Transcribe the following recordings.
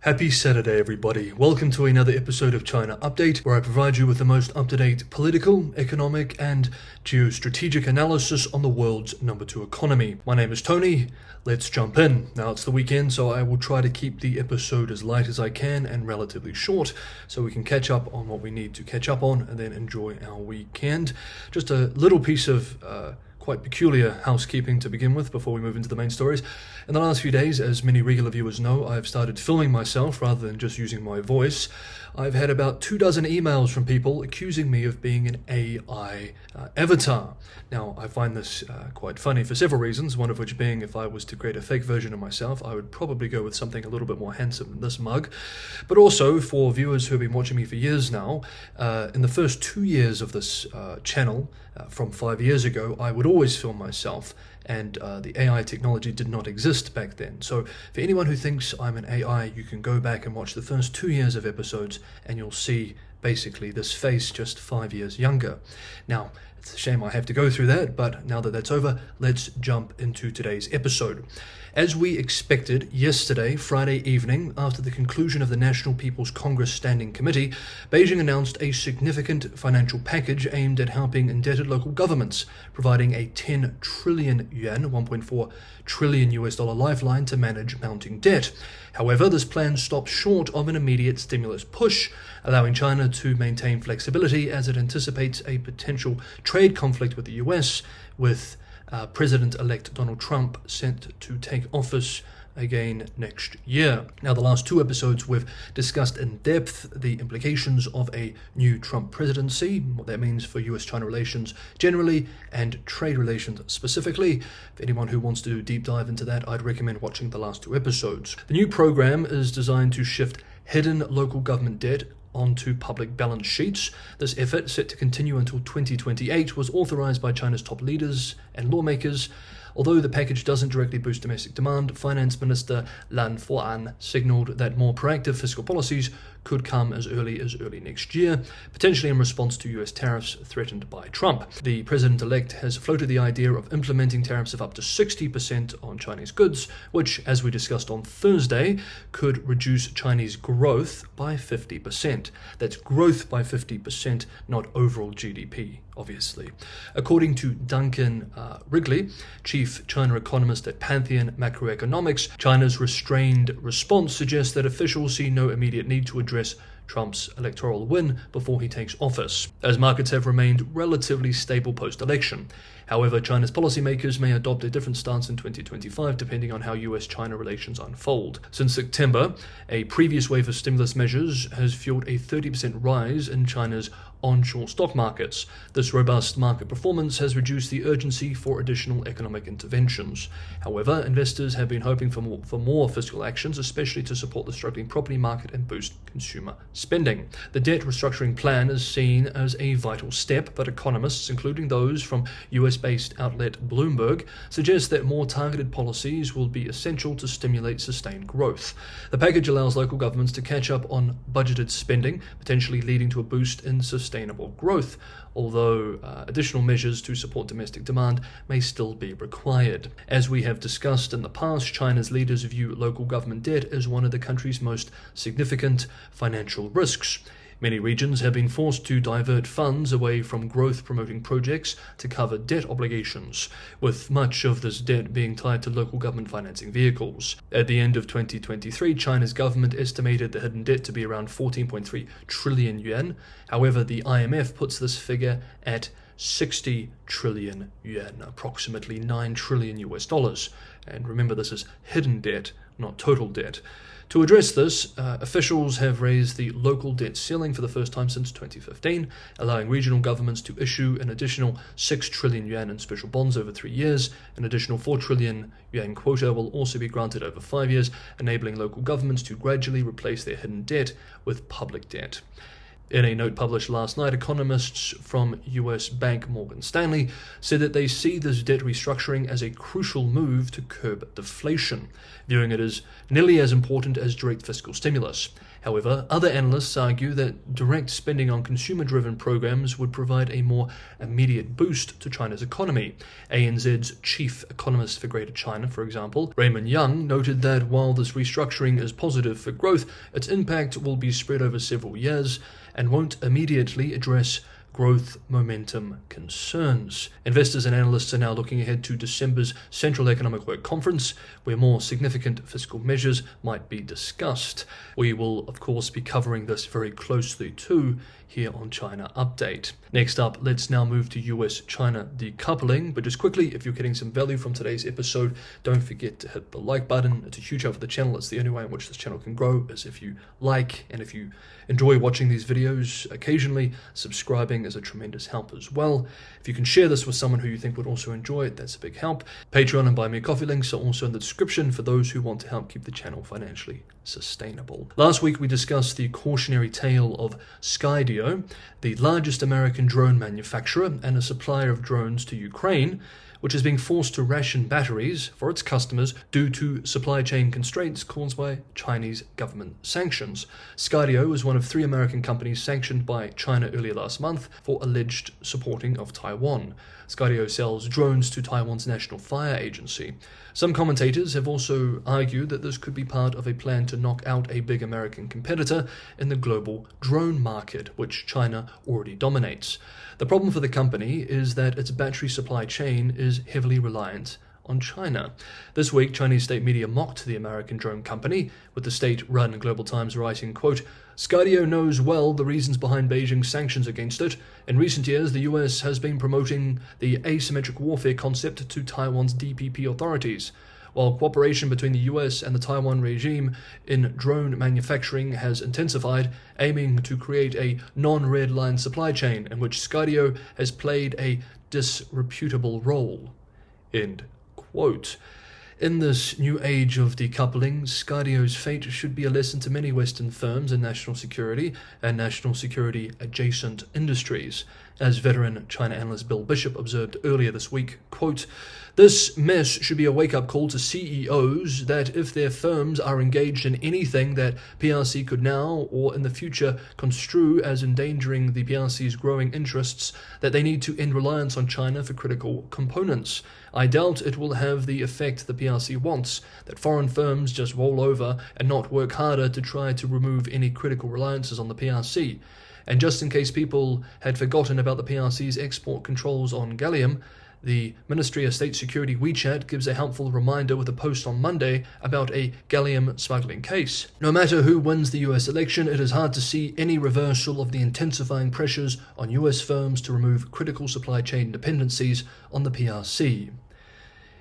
Happy Saturday, everybody. Welcome to another episode of China Update, where I provide you with the most up-to-date political, economic, and geostrategic analysis on the world's #2 economy. My name is Tony. Let's jump in. Now, it's the weekend, so I will try to keep the episode as light as I can and relatively short, so we can catch up on what we need to catch up on and then enjoy our weekend. Just a little piece of quite peculiar housekeeping to begin with before we move into the main stories. In the last few days, as many regular viewers know, I've started filming myself rather than just using my voice. I've had about 24 emails from people accusing me of being an AI avatar. Now, I find this quite funny for several reasons, one of which being if I was to create a fake version of myself, I would probably go with something a little bit more handsome than this mug. But also, for viewers who have been watching me for years now, in the first 2 years of this channel, from 5 years ago, I would always film myself, and the AI technology did not exist back then. So for anyone who thinks I'm an AI, you can go back and watch the first 2 years of episodes and you'll see basically this face just 5 years younger. Now, it's a shame I have to go through that, but now that that's over, let's jump into today's episode. As we expected yesterday, Friday evening, after the conclusion of the National People's Congress Standing Committee, Beijing announced a significant financial package aimed at helping indebted local governments, providing a 10 trillion yuan, $1.4 trillion lifeline to manage mounting debt. However, this plan stopped short of an immediate stimulus push, allowing China to maintain flexibility as it anticipates a potential trade conflict with the US, with President-elect Donald Trump set to take office again next year. Now, the last 2 episodes we've discussed in depth the implications of a new Trump presidency, what that means for US-China relations generally and trade relations specifically. For anyone who wants to do a deep dive into that, I'd recommend watching the last 2 episodes. The new program is designed to shift hidden local government debt onto public balance sheets. This effort, set to continue until 2028, was authorized by China's top leaders and lawmakers. Although the package doesn't directly boost domestic demand, Finance Minister Lan Fuan signaled that more proactive fiscal policies could come as early next year, potentially in response to US tariffs threatened by Trump. The president-elect has floated the idea of implementing tariffs of up to 60% on Chinese goods, which, as we discussed on Thursday, could reduce Chinese growth by 50%. That's growth by 50%, not overall GDP, obviously. According to Duncan Wrigley, chief China economist at Pantheon Macroeconomics, China's restrained response suggests that officials see no immediate need to address Trump's electoral win before he takes office, as markets have remained relatively stable post-election. However, China's policymakers may adopt a different stance in 2025 depending on how US-China relations unfold. Since September, a previous wave of stimulus measures has fueled a 30% rise in China's onshore stock markets. This robust market performance has reduced the urgency for additional economic interventions. However, investors have been hoping for more fiscal actions, especially to support the struggling property market and boost consumer spending. The debt restructuring plan is seen as a vital step, but economists, including those from US-based outlet Bloomberg, suggest that more targeted policies will be essential to stimulate sustained growth. The package allows local governments to catch up on budgeted spending, potentially leading to a boost in sustainable growth, although additional measures to support domestic demand may still be required. As we have discussed in the past, China's leaders view local government debt as one of the country's most significant financial risks. Many regions have been forced to divert funds away from growth-promoting projects to cover debt obligations, with much of this debt being tied to local government financing vehicles. At the end of 2023, China's government estimated the hidden debt to be around 14.3 trillion yuan. However, the IMF puts this figure at 60 trillion yuan, approximately $9 trillion US. And remember, this is hidden debt, not total debt. To address this, officials have raised the local debt ceiling for the first time since 2015, allowing regional governments to issue an additional 6 trillion yuan in special bonds over 3 years. An additional 4 trillion yuan quota will also be granted over 5 years, enabling local governments to gradually replace their hidden debt with public debt. In a note published last night, economists from US bank Morgan Stanley said that they see this debt restructuring as a crucial move to curb deflation, viewing it as nearly as important as direct fiscal stimulus. However, other analysts argue that direct spending on consumer-driven programs would provide a more immediate boost to China's economy. ANZ's chief economist for Greater China, for example, Raymond Young, noted that while this restructuring is positive for growth, its impact will be spread over several years and won't immediately address growth momentum concerns. Investors and analysts are now looking ahead to December's Central Economic Work Conference, where more significant fiscal measures might be discussed. We will, of course, be covering this very closely too here on China Update. Next up, let's now move to US-China decoupling. But just quickly, if you're getting some value from today's episode, don't forget to hit the like button. It's a huge help for the channel. It's the only way in which this channel can grow, is if you like, and if you enjoy watching these videos occasionally, subscribing is a tremendous help as well. If you can share this with someone who you think would also enjoy it, that's a big help. Patreon and Buy Me a Coffee links are also in the description for those who want to help keep the channel financially sustainable. Last week we discussed the cautionary tale of Skydio, the largest American drone manufacturer and a supplier of drones to Ukraine, which is being forced to ration batteries for its customers due to supply chain constraints caused by Chinese government sanctions. Skydio is one of 3 American companies sanctioned by China earlier last month for alleged supporting of Taiwan. Skydio sells drones to Taiwan's National Fire Agency. Some commentators have also argued that this could be part of a plan to knock out a big American competitor in the global drone market, which China already dominates. The problem for the company is that its battery supply chain is heavily reliant on China. This week, Chinese state media mocked the American drone company, with the state-run Global Times writing, quote, "Skydio knows well the reasons behind Beijing's sanctions against it. In recent years, the US has been promoting the asymmetric warfare concept to Taiwan's DPP authorities. While cooperation between the US and the Taiwan regime in drone manufacturing has intensified, aiming to create a non-red line supply chain in which Skydio has played a disreputable role." End quote. In this new age of decoupling, Skydio's fate should be a lesson to many Western firms in national security and national security adjacent industries. As veteran China analyst Bill Bishop observed earlier this week, quote, "This mess should be a wake-up call to CEOs that if their firms are engaged in anything that PRC could now or in the future construe as endangering the PRC's growing interests, that they need to end reliance on China for critical components. I doubt it will have the effect the PRC wants, that foreign firms just roll over and not work harder to try to remove any critical reliances on the PRC. And just in case people had forgotten about the PRC's export controls on gallium, the Ministry of State Security WeChat gives a helpful reminder with a post on Monday about a gallium smuggling case. No matter who wins the US election, it is hard to see any reversal of the intensifying pressures on US firms to remove critical supply chain dependencies on the PRC."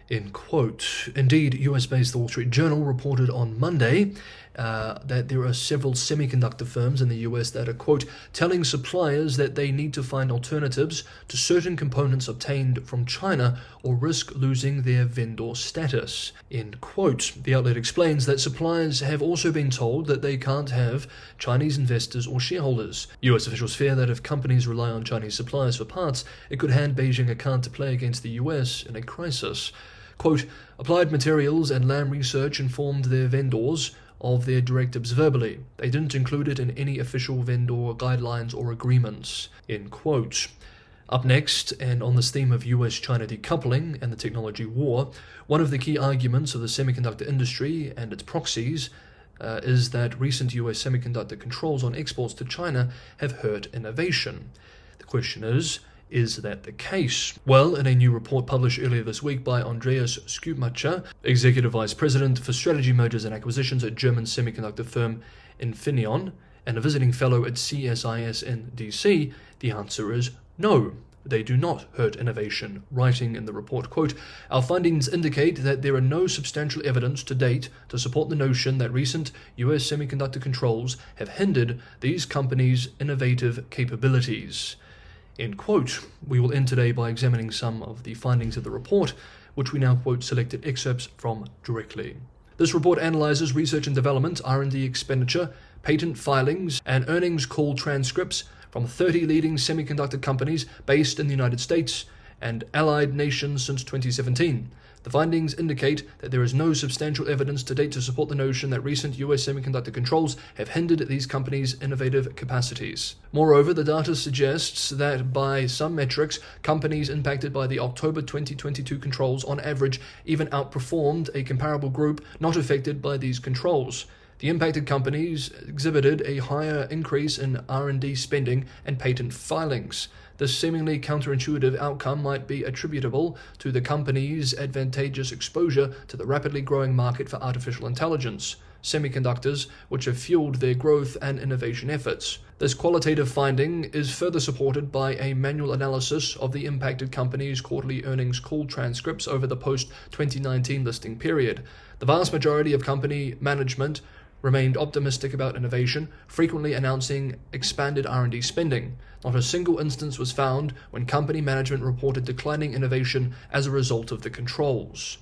End quote. Indeed, US-based The Wall Street Journal reported on Monday that there are several semiconductor firms in the US that are, quote, telling suppliers that they need to find alternatives to certain components obtained from China or risk losing their vendor status. End quote. The outlet explains that suppliers have also been told that they can't have Chinese investors or shareholders. US officials fear that if companies rely on Chinese suppliers for parts, it could hand Beijing a card to play against the US in a crisis. Quote, "Applied Materials and Lam Research informed their vendors of their directives verbally. They didn't include it in any official vendor guidelines or agreements." End quote. Up next, and on this theme of US-China decoupling and the technology war, one of the key arguments of the semiconductor industry and its proxies is that recent US semiconductor controls on exports to China have hurt innovation. The question is that the case? Well, in a new report published earlier this week by Andreas Schumacher, Executive Vice President for Strategy, Mergers and Acquisitions at German semiconductor firm Infineon, and a visiting fellow at CSIS in DC, the answer is no. They do not hurt innovation, writing in the report, quote, "Our findings indicate that there are no substantial evidence to date to support the notion that recent US semiconductor controls have hindered these companies' innovative capabilities." End quote. We will end today by examining some of the findings of the report, which we now quote selected excerpts from directly. This report analyzes research and development, R&D expenditure, patent filings, and earnings call transcripts from 30 leading semiconductor companies based in the United States and allied nations since 2017. The findings indicate that there is no substantial evidence to date to support the notion that recent US semiconductor controls have hindered these companies' innovative capacities. Moreover, the data suggests that by some metrics, companies impacted by the October 2022 controls on average even outperformed a comparable group not affected by these controls. The impacted companies exhibited a higher increase in R&D spending and patent filings. This seemingly counterintuitive outcome might be attributable to the company's advantageous exposure to the rapidly growing market for artificial intelligence, semiconductors, which have fueled their growth and innovation efforts. This qualitative finding is further supported by a manual analysis of the impacted company's quarterly earnings call transcripts over the post-2019 listing period. The vast majority of company management remained optimistic about innovation, frequently announcing expanded R&D spending. Not a single instance was found when company management reported declining innovation as a result of the controls.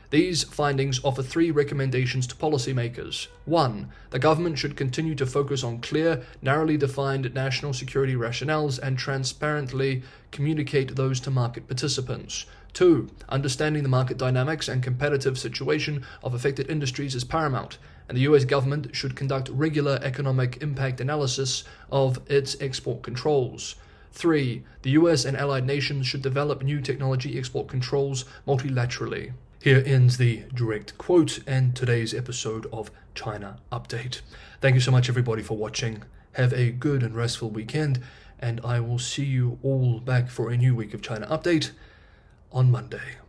These findings offer 3 recommendations to policymakers. 1. The government should continue to focus on clear, narrowly defined national security rationales and transparently communicate those to market participants. 2. Understanding the market dynamics and competitive situation of affected industries is paramount, and the US government should conduct regular economic impact analysis of its export controls. 3. The US and allied nations should develop new technology export controls multilaterally. Here ends the direct quote and today's episode of China Update. Thank you so much everybody for watching. Have a good and restful weekend, and I will see you all back for a new week of China Update on Monday.